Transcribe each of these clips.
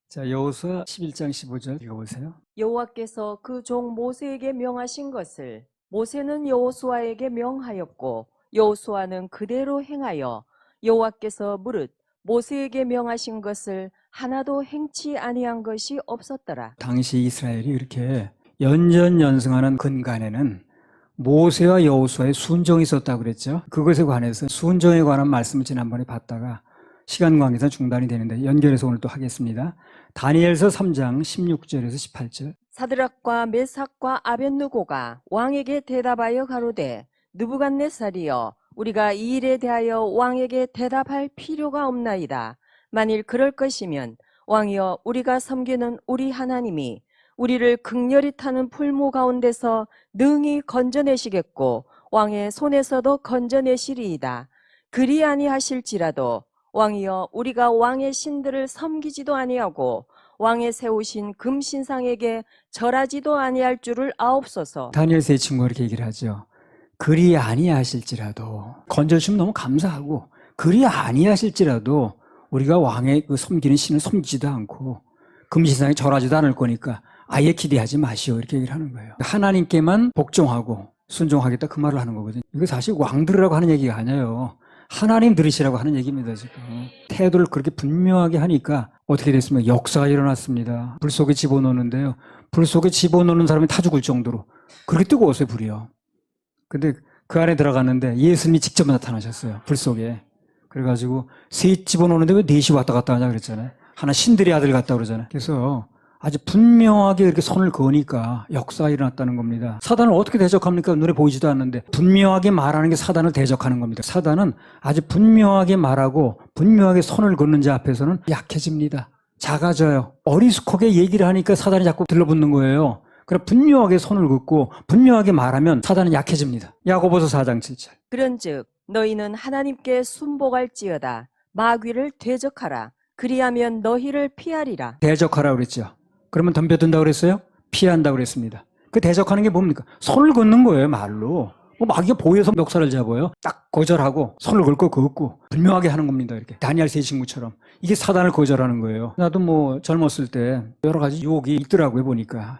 자, 여호수아 11장 15절 읽어보세요. 여호와께서 그 종 모세에게 명하신 것을 모세는 여호수아에게 명하였고 여호수아는 그대로 행하여 여호와께서 무릇 모세에게 명하신 것을 하나도 행치 아니한 것이 없었더라. 당시 이스라엘이 이렇게 연전연승하는 근간에는 모세와 여호수아의 순종이 있었다고 그랬죠. 그것에 관해서 순종에 관한 말씀을 지난번에 봤다가 시간 관계상 중단이 되는데 연결해서 오늘 또 하겠습니다. 다니엘서 3장 16절에서 18절. 사드락과 메삭과 아벳느고가 왕에게 대답하여 가로되 느부갓네살이여 우리가 이 일에 대하여 왕에게 대답할 필요가 없나이다. 만일 그럴 것이면 왕이여 우리가 섬기는 우리 하나님이 우리를 극렬히 타는 풀무 가운데서 능히 건져내시겠고 왕의 손에서도 건져내시리이다. 그리 아니하실지라도 왕이여 우리가 왕의 신들을 섬기지도 아니하고 왕의 세우신 금신상에게 절하지도 아니할 줄을 아옵소서. 다니엘서 이 친구가 이렇게 얘기를 하죠. 그리 아니하실지라도 건져주시면 너무 감사하고 그리 아니하실지라도 우리가 왕의 그 섬기는 신을 섬기지도 않고 금신상에 절하지도 않을 거니까 아예 기대하지 마시오 이렇게 얘기를 하는 거예요. 하나님께만 복종하고 순종하겠다 그 말을 하는 거거든요. 이거 사실 왕들이라고 하는 얘기가 아니에요. 하나님 들으시라고 하는 얘기입니다. 지금 태도를 그렇게 분명하게 하니까 어떻게 됐습니까? 역사가 일어났습니다. 불 속에 집어넣는데요. 불 속에 집어넣는 사람이 타 죽을 정도로 그렇게 뜨거웠어요. 불이요. 근데 그 안에 들어갔는데 예수님이 직접 나타나셨어요. 불 속에. 그래가지고 셋 집어넣는데 왜 넷이 왔다 갔다 하냐 그랬잖아요. 하나 신들의 아들 같다 그러잖아요. 그래서 아주 분명하게 이렇게 손을 그으니까 역사가 일어났다는 겁니다. 사단을 어떻게 대적합니까? 눈에 보이지도 않는데 분명하게 말하는 게 사단을 대적하는 겁니다. 사단은 아주 분명하게 말하고 분명하게 손을 걷는 자 앞에서는 약해집니다. 작아져요. 어리숙하게 얘기를 하니까 사단이 자꾸 들러붙는 거예요. 그래 분명하게 손을 긋고 분명하게 말하면 사단은 약해집니다. 야고보서 4장 7절. 그런즉 너희는 하나님께 순복할지어다. 마귀를 대적하라. 그리하면 너희를 피하리라. 대적하라고 그랬죠. 그러면 덤벼든다고 그랬어요? 피한다고 그랬습니다. 그 대적하는 게 뭡니까? 손을 긋는 거예요, 말로. 마귀가 보여서 멱살을 잡아요. 딱 거절하고 손을 긁고 긋고 분명하게 하는 겁니다. 이렇게 다니엘 세 친구처럼. 이게 사단을 거절하는 거예요. 나도 뭐 젊었을 때 여러 가지 유혹이 있더라고요, 보니까.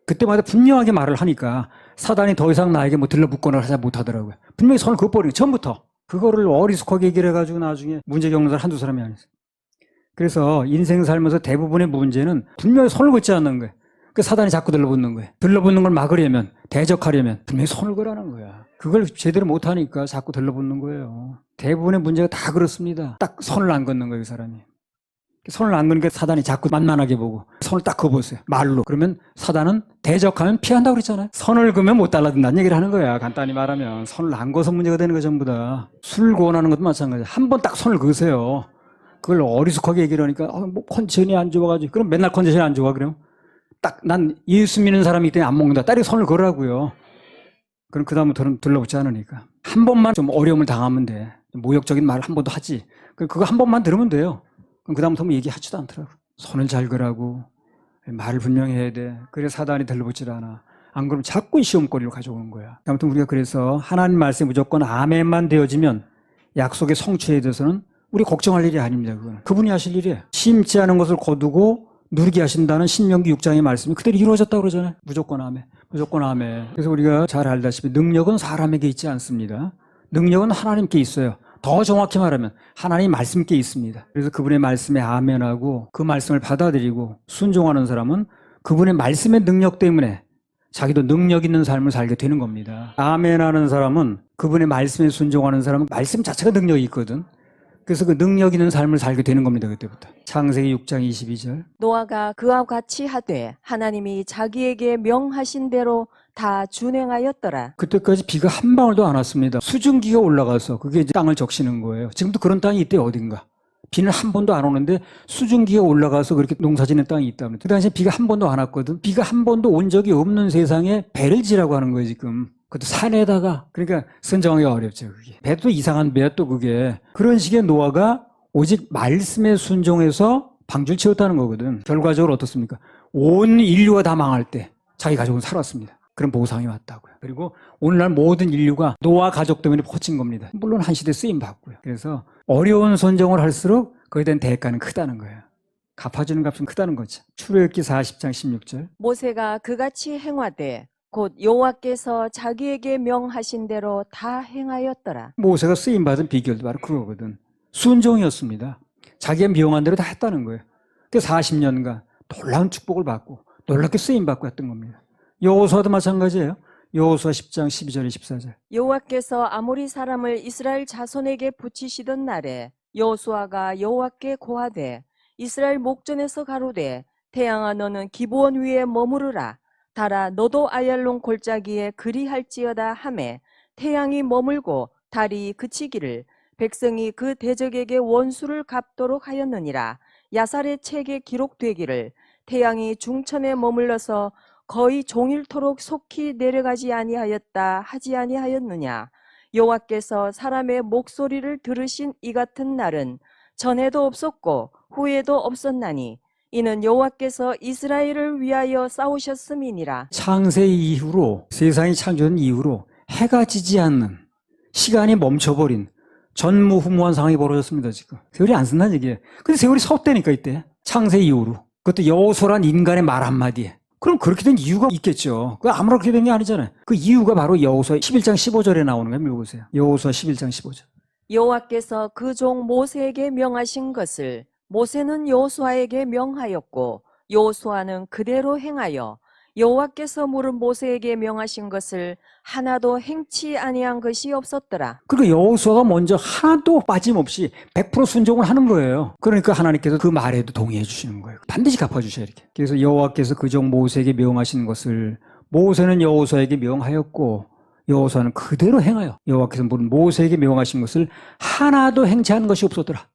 그때마다 분명하게 말을 하니까 사단이 더 이상 나에게 뭐 들러붙거나 하지 못하더라고요. 분명히 손을 긋버리는 처음부터. 그거를 어리숙하게 얘기를 해가지고 나중에 문제 겪는 사람 한두 사람이 아니었어요. 그래서 인생 살면서 대부분의 문제는 분명히 손을 긋지 않는 거예요. 그 사단이 자꾸 들러붙는 거예요. 들러붙는 걸 막으려면, 대적하려면 분명히 손을 그라는 거야. 그걸 제대로 못하니까 자꾸 들러붙는 거예요. 대부분의 문제가 다 그렇습니다. 딱 손을 안 긋는 거예요, 그 사람이. 손을 안 긋는 게 사단이 자꾸 만만하게 보고 손을 딱 그어보세요. 말로. 그러면 사단은 대적하면 피한다고 그랬잖아요. 선을 그으면 못 달라든다는 얘기를 하는 거야. 간단히 말하면. 손을 안 그어서 문제가 되는 거 전부 다. 술 구원하는 것도 마찬가지야. 한 번 딱 손을 그으세요. 그걸 어리숙하게 얘기를 하니까 뭐 컨디션이 안 좋아가지고 그럼 맨날 컨디션이 안 좋아 그래요? 딱 난 예수 믿는 사람이기 때문에 안 먹는다. 딸이 손을 걸으라고요. 그럼 그 다음부터는 들러붙지 않으니까 한 번만 좀 어려움을 당하면 돼. 모욕적인 말 한 번도 하지. 그거 한 번만 들으면 돼요. 그럼 그 다음부터 뭐 얘기하지도 않더라고. 손을 잘 걸라고 말을 분명히 해야 돼. 그래 사단이 들러붙질 않아. 안 그러면 자꾸 시험거리로 가져오는 거야. 아무튼 우리가 그래서 하나님 말씀이 무조건 아멘만 되어지면 약속의 성취에 대해서는 우리 걱정할 일이 아닙니다. 그거는. 그분이 하실 일이에요. 심지 않은 것을 거두고 누리게 하신다는 신명기 6장의 말씀이 그대로 이루어졌다고 그러잖아요. 무조건 아멘. 무조건 아멘. 그래서 우리가 잘 알다시피 능력은 사람에게 있지 않습니다. 능력은 하나님께 있어요. 더 정확히 말하면 하나님 말씀께 있습니다. 그래서 그분의 말씀에 아멘하고 그 말씀을 받아들이고 순종하는 사람은 그분의 말씀의 능력 때문에 자기도 능력 있는 삶을 살게 되는 겁니다. 아멘하는 사람은 그분의 말씀에 순종하는 사람은 말씀 자체가 능력이 있거든. 그래서 그 능력 있는 삶을 살게 되는 겁니다. 그때부터. 창세기 6장 22절. 노아가 그와 같이 하되 하나님이 자기에게 명하신 대로 다 준행하였더라. 그때까지 비가 한 방울도 안 왔습니다. 수증기가 올라가서 그게 이제 땅을 적시는 거예요. 지금도 그런 땅이 있대요. 어딘가. 비는 한 번도 안 오는데 수증기가 올라가서 그렇게 농사짓는 땅이 있다면 그 당시에 비가 한 번도 안 왔거든. 비가 한 번도 온 적이 없는 세상에 배를 지라고 하는 거예요. 지금. 그것도 산에다가. 그러니까 선정하기가 어렵죠. 그게. 배도 이상한 배야 또 그게. 그런 식의 노아가 오직 말씀에 순종해서 방주를 채웠다는 거거든. 결과적으로 어떻습니까? 온 인류가 다 망할 때 자기 가족은 살았습니다. 그런 보상이 왔다고요. 그리고 오늘날 모든 인류가 노아 가족 때문에 퍼진 겁니다. 물론 한 시대 쓰임 받고요. 그래서 어려운 선정을 할수록 그에 대한 대가는 크다는 거예요. 갚아주는 값은 크다는 거죠. 출애굽기 40장 16절. 모세가 그같이 행하되 곧 여호와께서 자기에게 명하신 대로 다 행하였더라. 모세가 쓰임받은 비결도 바로 그거거든. 순종이었습니다. 자기가 명한 대로 다 했다는 거예요. 그 40년간 놀라운 축복을 받고 놀랍게 쓰임받고 했던 겁니다. 여호수아도 마찬가지예요. 여호수아 10장 12절 14절. 여호와께서 아모리 사람을 이스라엘 자손에게 붙이시던 날에 여호수아가 여호와께 고하되 이스라엘 목전에서 가로되 태양아 너는 기브온 위에 머무르라. 달아 너도 아얄론 골짜기에 그리할지어다 하매 태양이 머물고 달이 그치기를 백성이 그 대적에게 원수를 갚도록 하였느니라. 야살의 책에 기록되기를 태양이 중천에 머물러서 거의 종일토록 속히 내려가지 아니하였다 하지 아니하였느냐. 여호와께서 사람의 목소리를 들으신 이 같은 날은 전에도 없었고 후에도 없었나니 이는 여호와께서 이스라엘을 위하여 싸우셨음이니라. 창세 이후로 세상이 창조된 이후로 해가 지지 않는 시간이 멈춰버린 전무후무한 상황이 벌어졌습니다. 지금 세월이 안 쓴다는 얘기예요. 근데 세월이 섰다니까 이때 창세 이후로. 그것도 여호수아란 인간의 말 한마디에. 그럼 그렇게 된 이유가 있겠죠. 그 아무렇게 된 게 아니잖아요. 그 이유가 바로 여호수아 11장 15절에 나오는 거예요. 읽어보세요. 여호수아 11장 15절. 여호와께서 그 종 모세에게 명하신 것을 모세는 여호수아에게 명하였고 여호수아는 그대로 행하여 여호와께서 물은 모세에게 명하신 것을 하나도 행치 아니한 것이 없었더라. 그러니까 여호수아가 먼저 하나도 빠짐없이 100% 순종을 하는 거예요. 그러니까 하나님께서 그 말에도 동의해 주시는 거예요. 반드시 갚아주셔야 이렇게. 그래서 여호와께서 그 종 모세에게 명하신 것을 모세는 여호수아에게 명하였고 여호수아는 그대로 행하여 여호와께서 물은 모세에게 명하신 것을 하나도 행치 않은 것이 없었더라.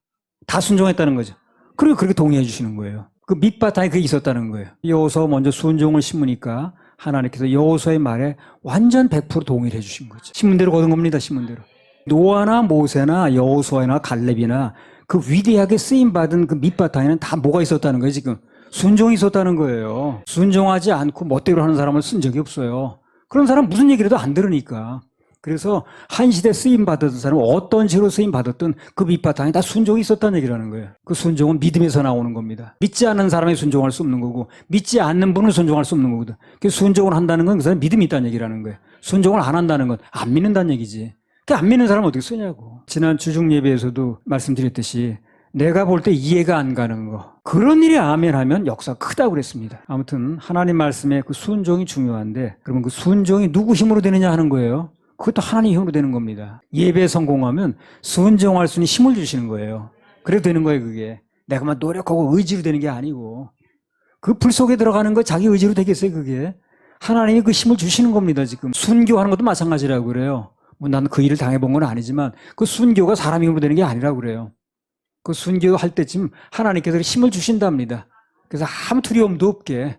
다 순종했다는 거죠. 그리고 그렇게 동의해 주시는 거예요. 그 밑바탕에 그게 있었다는 거예요. 여호수아가 먼저 순종을 심으니까 하나님께서 여호수아의 말에 완전 100% 동의를 해주신 거죠. 신문대로 거둔 겁니다. 신문대로. 노아나 모세나 여호수아나 갈렙이나 그 위대하게 쓰임받은 그 밑바탕에는 다 뭐가 있었다는 거예요. 지금 순종이 있었다는 거예요. 순종하지 않고 멋대로 하는 사람을 쓴 적이 없어요. 그런 사람 무슨 얘기를 해도 안 들으니까. 그래서 한 시대 쓰임 받았던 사람은 어떤 식으로 쓰임 받았던 그 밑바탕에 다 순종이 있었다는 얘기라는 거예요. 그 순종은 믿음에서 나오는 겁니다. 믿지 않는 사람이 순종할 수 없는 거고 믿지 않는 분은 순종할 수 없는 거거든. 그 순종을 한다는 건 그 사람 믿음이 있다는 얘기라는 거예요. 순종을 안 한다는 건 안 믿는다는 얘기지. 그 안 믿는 사람은 어떻게 쓰냐고. 지난 주중 예배에서도 말씀드렸듯이 내가 볼 때 이해가 안 가는 거. 그런 일이 아멘 하면 역사가 크다고 그랬습니다. 아무튼 하나님 말씀에 그 순종이 중요한데 그러면 그 순종이 누구 힘으로 되느냐 하는 거예요. 그것도 하나님 힘으로 되는 겁니다. 예배 성공하면 순종할 수 있는 힘을 주시는 거예요. 그래도 되는 거예요, 그게. 내가 막 노력하고 의지로 되는 게 아니고. 그 불 속에 들어가는 거 자기 의지로 되겠어요, 그게. 하나님이 그 힘을 주시는 겁니다, 지금. 순교하는 것도 마찬가지라고 그래요. 뭐 나는 그 일을 당해본 건 아니지만 그 순교가 사람 힘으로 되는 게 아니라고 그래요. 그 순교할 때쯤 하나님께서 힘을 주신답니다. 그래서 아무 두려움도 없게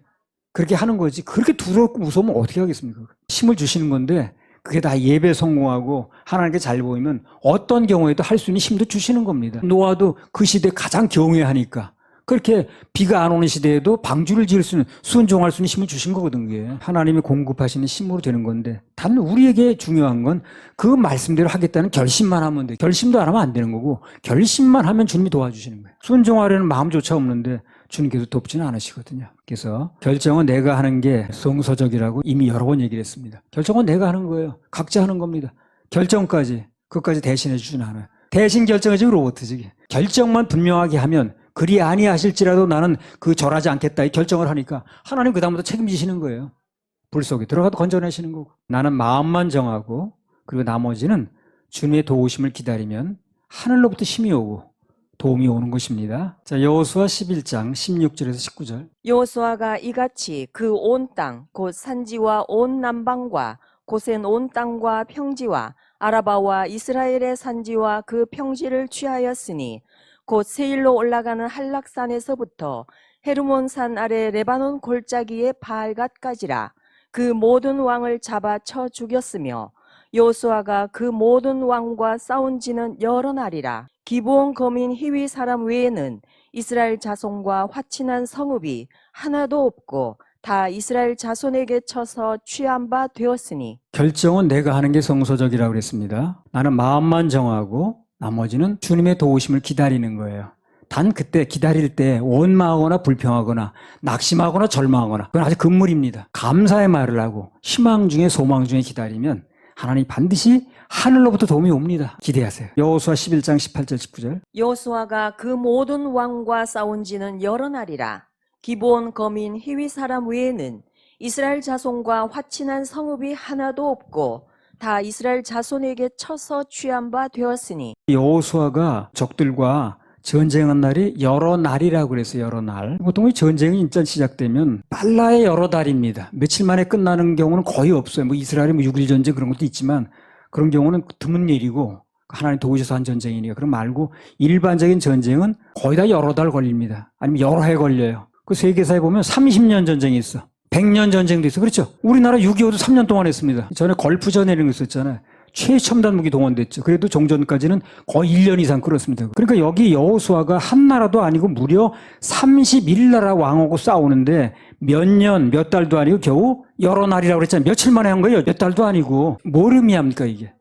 그렇게 하는 거지. 그렇게 두렵고 무서우면 어떻게 하겠습니까? 힘을 주시는 건데 그게 다 예배 성공하고 하나님께 잘 보이면 어떤 경우에도 할 수 있는 힘도 주시는 겁니다. 노아도 그 시대에 가장 경외하니까 그렇게 비가 안 오는 시대에도 방주를 지을 수 있는 순종할 수 있는 힘을 주신 거거든. 그게 하나님이 공급하시는 힘으로 되는 건데 단 우리에게 중요한 건 그 말씀대로 하겠다는 결심만 하면 돼. 결심도 안 하면 안 되는 거고 결심만 하면 주님이 도와주시는 거예요. 순종하려는 마음조차 없는데 주님께서 돕지는 않으시거든요. 그래서 결정은 내가 하는 게 성서적이라고 이미 여러 번 얘기를 했습니다. 결정은 내가 하는 거예요. 각자 하는 겁니다. 결정까지 그것까지 대신해 주지는 않아요. 대신 결정해주면 로봇이지. 결정만 분명하게 하면 그리 아니하실지라도 나는 그 절하지 않겠다 이 결정을 하니까 하나님 그다음부터 책임지시는 거예요. 불 속에 들어가도 건져내시는 거고. 나는 마음만 정하고 그리고 나머지는 주님의 도우심을 기다리면 하늘로부터 힘이 오고 도움이 오는 것입니다. 자, 여호수아 11장 16절에서 19절. 여호수아가 이같이 그 온 땅 곧 산지와 온 남방과 고센 온 땅과 평지와 아라바와 이스라엘의 산지와 그 평지를 취하였으니 곧 세일로 올라가는 한락산에서부터 헤르몬 산 아래 레바논 골짜기의 바알갓까지라. 그 모든 왕을 잡아 쳐 죽였으며 여호수아가 그 모든 왕과 싸운 지는 여러 날이라. 기브온 거민 히위 사람 외에는 이스라엘 자손과 화친한 성읍이 하나도 없고 다 이스라엘 자손에게 쳐서 취한 바 되었으니. 결정은 내가 하는 게 성서적이라고 그랬습니다. 나는 마음만 정하고 나머지는 주님의 도우심을 기다리는 거예요. 단 그때 기다릴 때 원망하거나 불평하거나 낙심하거나 절망하거나 그건 아주 금물입니다. 감사의 말을 하고 희망 중에 소망 중에 기다리면 하나님 반드시 하늘로부터 도움이 옵니다. 기대하세요. 여호수아 11장 18절 19절. 여호수아가 그 모든 왕과 싸운 지는 여러 날이라. 기브온 거민 히위 사람 외에는 이스라엘 자손과 화친한 성읍이 하나도 없고 다 이스라엘 자손에게 쳐서 취한 바 되었으니. 여호수아가 적들과 전쟁한 날이 여러 날이라고 그랬어요. 여러 날. 보통 이 전쟁이 진짜 시작되면 빨라야 여러 달입니다. 며칠 만에 끝나는 경우는 거의 없어요. 뭐 이스라엘이 뭐 6일 전쟁 그런 것도 있지만 그런 경우는 드문 일이고 하나님 도우셔서 한 전쟁이니까. 그럼 말고 일반적인 전쟁은 거의 다 여러 달 걸립니다. 아니면 여러 해 걸려요. 그 세계사에 보면 30년 전쟁이 있어. 100년 전쟁도 있어. 그렇죠? 우리나라 6.25도 3년 동안 했습니다. 전에 걸프전 이런 거 있었잖아요. 최첨단 무기 동원됐죠. 그래도 종전까지는 거의 1년 이상 끌었습니다. 그러니까 여기 여호수아가 한 나라도 아니고 무려 31나라 왕하고 싸우는데 몇 년, 몇 달도 아니고 겨우 여러 날이라고 그랬잖아요. 며칠 만에 한 거예요. 몇 달도 아니고. 뭘 의미합니까 이게?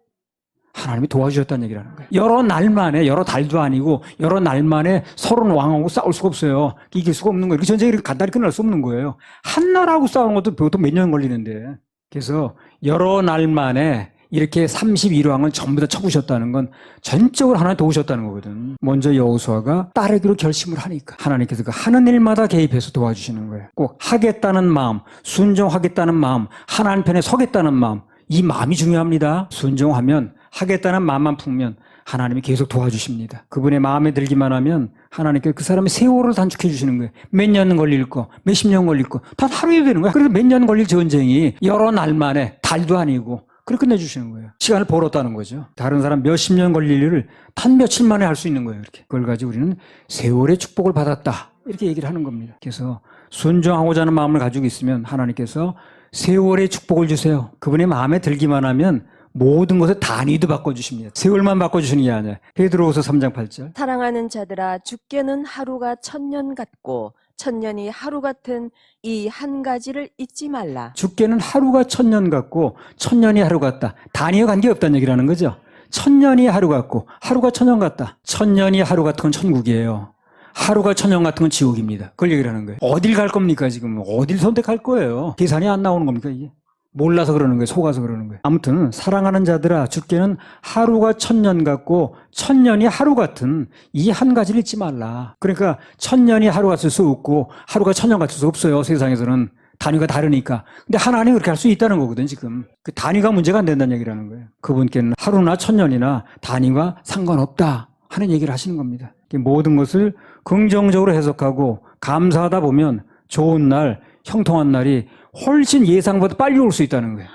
하나님이 도와주셨다는 얘기라는 거예요. 여러 날 만에, 여러 달도 아니고 여러 날 만에 서로 왕하고 싸울 수가 없어요. 이길 수가 없는 거예요. 그 전쟁이 간단히 끝날 수 없는 거예요. 한 나라하고 싸우는 것도 보통 몇 년 걸리는데. 그래서 여러 날 만에 이렇게 31왕을 전부 다 쳐부셨다는 건 전적으로 하나님 도우셨다는 거거든. 먼저 여호수아가 따르기로 결심을 하니까 하나님께서 그 하는 일마다 개입해서 도와주시는 거예요. 꼭 하겠다는 마음, 순종하겠다는 마음, 하나님 편에 서겠다는 마음, 이 마음이 중요합니다. 순종하면 하겠다는 마음만 품면 하나님이 계속 도와주십니다. 그분의 마음에 들기만 하면 하나님께 그 사람의 세월을 단축해 주시는 거예요. 몇 년 걸릴 거, 몇십 년 걸릴 거, 단 하루에 되는 거야. 그래서 몇 년 걸릴 전쟁이 여러 날 만에 달도 아니고 그렇게 끝내주시는 거예요. 시간을 벌었다는 거죠. 다른 사람 몇십 년 걸릴 일을 단 며칠 만에 할 수 있는 거예요. 이렇게. 그걸 가지고 우리는 세월의 축복을 받았다. 이렇게 얘기를 하는 겁니다. 그래서 순종하고자 하는 마음을 가지고 있으면 하나님께서 세월의 축복을 주세요. 그분의 마음에 들기만 하면 모든 것을 단위도 바꿔주십니다. 세월만 바꿔주시는 게 아니라. 베드로후서 3장 8절. 사랑하는 자들아, 주께는 하루가 1000년 같고 1000년이 하루 같은 이 한 가지를 잊지 말라. 주께는 하루가 1000년 같고 1000년이 하루 같다. 단위와 관계없다는 얘기라는 거죠. 1000년이 하루 같고 하루가 1000년 같다. 1000년이 하루 같은 건 천국이에요. 하루가 1000년 같은 건 지옥입니다. 그걸 얘기를 하는 거예요. 어딜 갈 겁니까 지금? 어딜 선택할 거예요? 계산이 안 나오는 겁니까 이게? 몰라서 그러는 거예요. 속아서 그러는 거예요. 아무튼 사랑하는 자들아, 주께는 하루가 1000년 같고 1000년이 하루 같은 이 한 가지를 잊지 말라. 그러니까 1000년이 하루 같을 수 없고 하루가 1000년 같을 수 없어요. 세상에서는 단위가 다르니까. 근데 하나님이 그렇게 할 수 있다는 거거든 지금. 그 단위가 문제가 안 된다는 얘기라는 거예요. 그분께는 하루나 1000년이나 단위가 상관없다 하는 얘기를 하시는 겁니다. 모든 것을 긍정적으로 해석하고 감사하다 보면 좋은 날, 형통한 날이 훨씬 예상보다 빨리 올 수 있다는 거예요.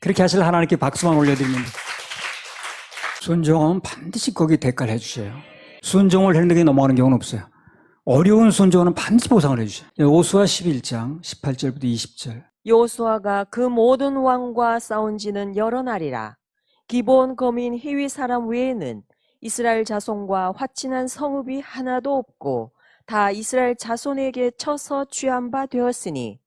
그렇게 하실 하나님께 박수만 올려드립니다. 순종하면 반드시 거기에 대가를 해주셔요. 순종을 했는데 넘어가는 경우는 없어요. 어려운 순종은 반드시 보상을 해주셔요. 여호수아 11장 18절부터 20절. 여호수아가 그 모든 왕과 싸운 지는 여러 날이라. 기브온 거민 히위 사람 외에는 이스라엘 자손과 화친한 성읍이 하나도 없고 다 이스라엘 자손에게 쳐서 취한 바 되었으니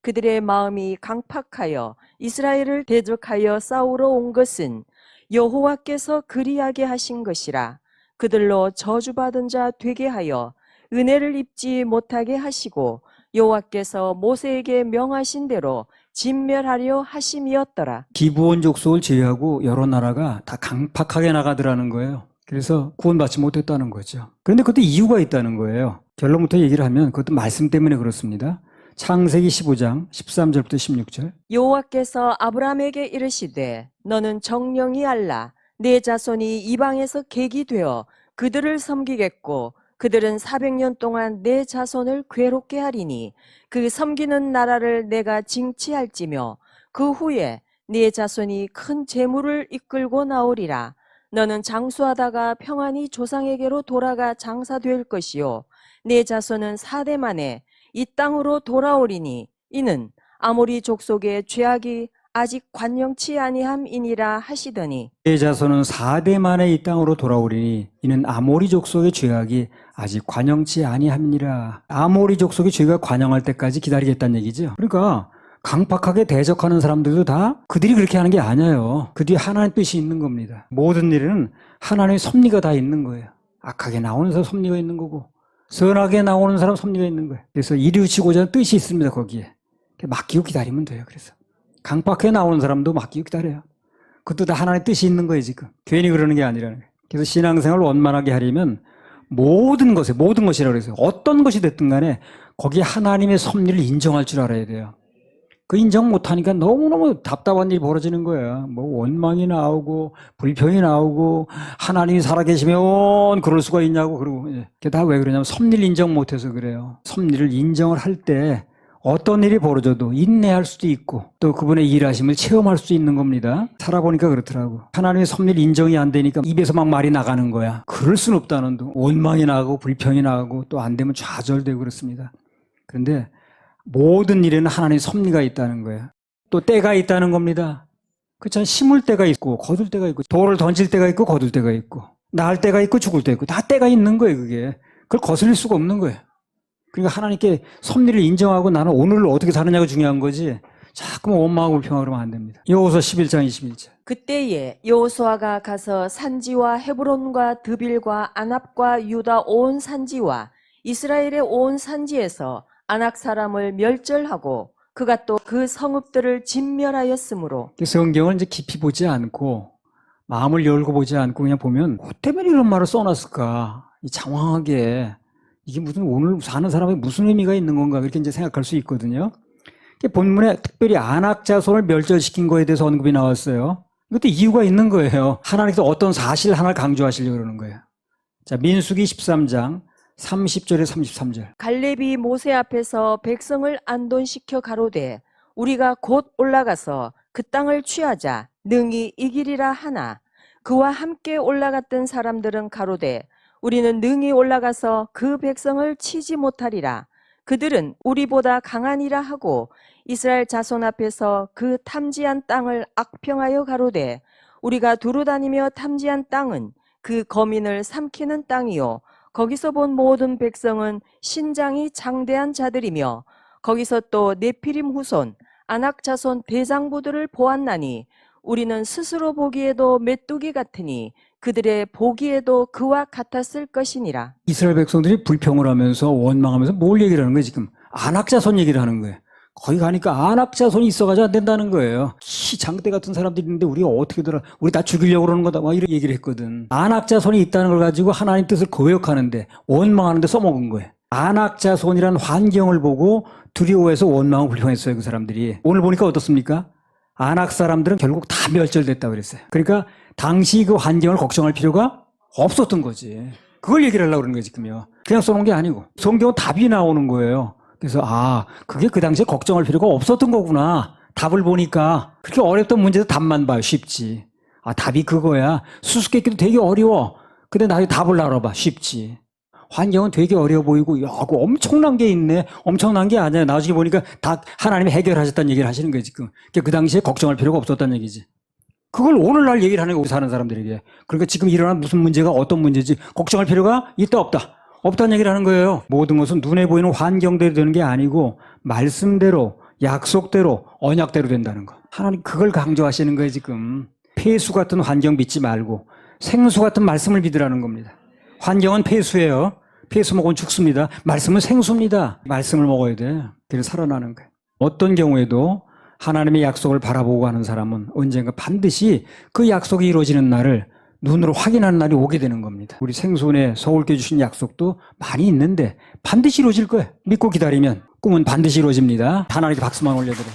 그들의 마음이 강팍하여 이스라엘을 대적하여 싸우러 온 것은 여호와께서 그리하게 하신 것이라. 그들로 저주받은 자 되게 하여 은혜를 입지 못하게 하시고 여호와께서 모세에게 명하신 대로 진멸하려 하심이었더라. 기브온 족속을 제외하고 여러 나라가 다 강팍하게 나가더라는 거예요. 그래서 구원받지 못했다는 거죠. 그런데 그것도 이유가 있다는 거예요. 결론부터 얘기를 하면 그것도 말씀 때문에 그렇습니다. 창세기 15장 13절부터 16절. 여호와께서 아브라함에게 이르시되 너는 정령이 알라. 내 자손이 이방에서 객이 되어 그들을 섬기겠고 그들은 400년 동안 내 자손을 괴롭게 하리니 그 섬기는 나라를 내가 징치할지며 그 후에 네 자손이 큰 재물을 이끌고 나오리라. 너는 장수하다가 평안히 조상에게로 돌아가 장사될 것이요 네 자손은 4대 만에 이 땅으로 돌아오리니 이는 아모리 족속의 죄악이 아직 관영치 아니함이니라 하시더니 내 자손은 4대 만에 이 땅으로 돌아오리니 이는 아모리 족속의 죄악이 아직 관영치 아니함이니라. 아모리 족속의 죄가 관영할 때까지 기다리겠다는 얘기죠. 그러니까 강팍하게 대적하는 사람들도 다 그들이 그렇게 하는 게 아니에요. 그 뒤에 하나님의 뜻이 있는 겁니다. 모든 일에는 하나님의 섭리가 다 있는 거예요. 악하게 나오는 사람 섭리가 있는 거고 선하게 나오는 사람 섭리가 있는 거예요. 그래서 이루시고자 하는 뜻이 있습니다. 거기에. 맡기고 기다리면 돼요. 그래서 강박해 나오는 사람도 맡기고 기다려요. 그것도 다 하나님의 뜻이 있는 거예요. 지금. 괜히 그러는 게 아니라는 거예요. 그래서 신앙생활을 원만하게 하려면 모든 것이라고 그래서 어떤 것이 됐든 간에 거기에 하나님의 섭리를 인정할 줄 알아야 돼요. 그 인정 못하니까 너무너무 답답한 일이 벌어지는 거예요. 뭐 원망이 나오고 불평이 나오고 하나님이 살아계시면 그럴 수가 있냐고 그러고 그게 다 왜 그러냐면 섭리를 인정 못해서 그래요. 섭리를 인정을 할 때 어떤 일이 벌어져도 인내할 수도 있고 또 그분의 일하심을 체험할 수 있는 겁니다. 살아보니까 그렇더라고. 하나님의 섭리를 인정이 안 되니까 입에서 막 말이 나가는 거야. 그럴 순 없다는 둥. 원망이 나고 불평이 나고 또 안 되면 좌절되고 그렇습니다. 그런데 모든 일에는 하나님의 섭리가 있다는 거예요. 또 때가 있다는 겁니다. 그렇잖아요. 심을 때가 있고 거둘 때가 있고 돌을 던질 때가 있고 거둘 때가 있고 낳을 때가 있고 죽을 때가 있고 다 때가 있는 거예요. 그게. 그걸 거슬릴 수가 없는 거예요. 그러니까 하나님께 섭리를 인정하고 나는 오늘을 어떻게 사느냐가 중요한 거지 자꾸 원망하고 불평하고 그러면 안 됩니다. 여호수아 11장 21절. 그때에 여호수아가 가서 산지와 헤브론과 드빌과 아납과 유다 온 산지와 이스라엘의 온 산지에서 아낙 사람을 멸절하고 그가 또 그 성읍들을 진멸하였으므로. 성경을 이제 깊이 보지 않고 마음을 열고 보지 않고 그냥 보면 뭐 때문에 이런 말을 써놨을까 장황하게 이게 무슨 오늘 사는 사람에 무슨 의미가 있는 건가 그렇게 이제 생각할 수 있거든요. 본문에 특별히 아낙 자손을 멸절시킨 거에 대해서 언급이 나왔어요. 이것도 이유가 있는 거예요. 하나님께서 어떤 사실 하나를 강조하시려고 그러는 거예요. 자, 민수기 13장 30절에 33절. 갈렙이 모세 앞에서 백성을 안돈시켜 가로되 우리가 곧 올라가서 그 땅을 취하자 능히 이기리라 하나 그와 함께 올라갔던 사람들은 가로되 우리는 능히 올라가서 그 백성을 치지 못하리라. 그들은 우리보다 강하니라 하고 이스라엘 자손 앞에서 그 탐지한 땅을 악평하여 가로되 우리가 두루 다니며 탐지한 땅은 그 거민을 삼키는 땅이요 거기서 본 모든 백성은 신장이 장대한 자들이며 거기서 또 네피림 후손 아낙 자손 대장부들을 보았나니 우리는 스스로 보기에도 메뚜기 같으니 그들의 보기에도 그와 같았을 것이니라. 이스라엘 백성들이 불평을 하면서 원망하면서 뭘 얘기를 하는 거예요 지금? 아낙 자손 얘기를 하는 거예요. 거기 가니까 아낙 자손이 있어가지고 안 된다는 거예요. 장대 같은 사람들이 있는데 우리가 어떻게더라 우리 다 죽이려고 그러는 거다 막 이런 얘기를 했거든. 아낙 자손이 있다는 걸 가지고 하나님 뜻을 거역하는데 원망하는데 써먹은 거예요. 아낙 자손이라는 환경을 보고 두려워해서 원망하고 불평했어요 그 사람들이. 오늘 보니까 어떻습니까? 아낙 사람들은 결국 다 멸절됐다고 그랬어요. 그러니까 당시 그 환경을 걱정할 필요가 없었던 거지. 그걸 얘기를 하려고 그러는 거예요 지금요. 그냥 써놓은 게 아니고 성경은 답이 나오는 거예요. 그래서 그게 그 당시에 걱정할 필요가 없었던 거구나. 답을 보니까 그렇게 어렵던 문제도 답만 봐요. 쉽지. 답이 그거야. 수수께끼도 되게 어려워. 근데 나중에 답을 알아봐. 쉽지. 환경은 되게 어려워 보이고 야, 그 엄청난 게 있네. 엄청난 게 아니야. 나중에 보니까 다 하나님이 해결하셨다는 얘기를 하시는 거예요 지금. 그 당시에 걱정할 필요가 없었다는 얘기지. 그걸 오늘날 얘기를 하는 거고 사는 사람들에게. 그러니까 지금 일어난 무슨 문제가 어떤 문제지 걱정할 필요가 있다 없다. 없다는 얘기를 하는 거예요. 모든 것은 눈에 보이는 환경대로 되는 게 아니고 말씀대로 약속대로 언약대로 된다는 거. 하나님 그걸 강조하시는 거예요 지금. 폐수 같은 환경 믿지 말고 생수 같은 말씀을 믿으라는 겁니다. 환경은 폐수예요. 폐수 먹으면 죽습니다. 말씀은 생수입니다. 말씀을 먹어야 돼. 그래서 살아나는 거예요. 어떤 경우에도 하나님의 약속을 바라보고 하는 사람은 언젠가 반드시 그 약속이 이루어지는 날을 눈으로 확인하는 날이 오게 되는 겁니다. 우리 생손에 서울께 주신 약속도 많이 있는데 반드시 이루어질 거예요. 믿고 기다리면 꿈은 반드시 이루어집니다. 하나님께 박수만 올려드려요.